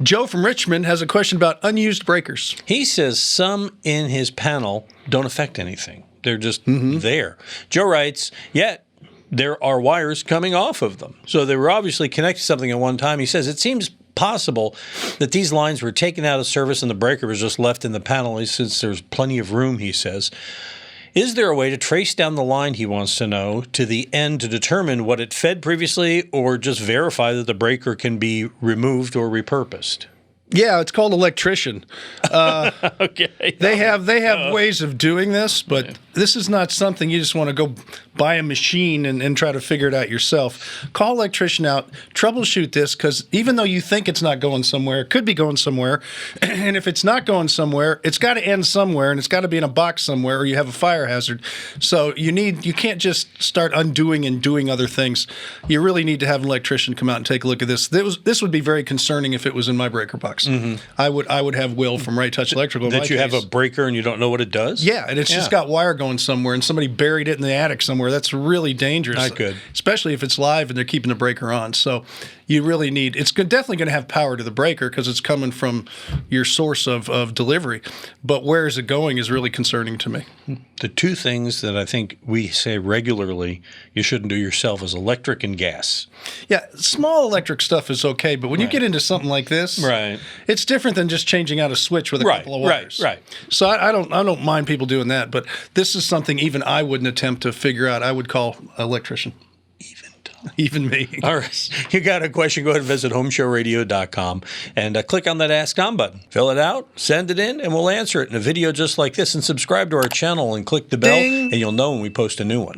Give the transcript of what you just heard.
Joe from Richmond has a question about unused breakers. He says some in his panel don't affect anything. They're just there. Joe writes, yet there are wires coming off of them. So they were obviously connected to something at one time. He says it seems possible that these lines were taken out of service and the breaker was just left in the panel since there's plenty of room, he says. Is there a way to trace down the line, he wants to know, to the end to determine what it fed previously or just verify that the breaker can be removed or repurposed? Yeah, it's called electrician. Okay. They have ways of doing this, but this is not something you just want to go buy a machine and try to figure it out yourself. Call electrician out, troubleshoot this, because even though you think it's not going somewhere, it could be going somewhere. And if it's not going somewhere, it's got to end somewhere, and it's got to be in a box somewhere, or you have a fire hazard. So you can't just start undoing and doing other things. You really need to have an electrician come out and take a look at this. This would be very concerning if it was in my breaker box. I would have Will from Right Touch Electrical. That you have a breaker and you don't know what it does? Yeah, and it's just got wire going somewhere, and somebody buried it in the attic somewhere. That's really dangerous. Not good. Especially if it's live and they're keeping the breaker on. So you really need, it's definitely going to have power to the breaker because it's coming from your source of delivery. But where is it going is really concerning to me. The two things that I think we say regularly you shouldn't do yourself is electric and gas. Yeah, small electric stuff is okay, but when you get into something like this, it's different than just changing out a switch with a couple of wires. Right. So I don't mind people doing that, but this is something even I wouldn't attempt to figure out. I would call an electrician. Even me. All right. You got a question, go ahead and visit HomeShowRadio.com and click on that Ask Tom button. Fill it out, send it in, and we'll answer it in a video just like this. And subscribe to our channel and click the bell, and you'll know when we post a new one.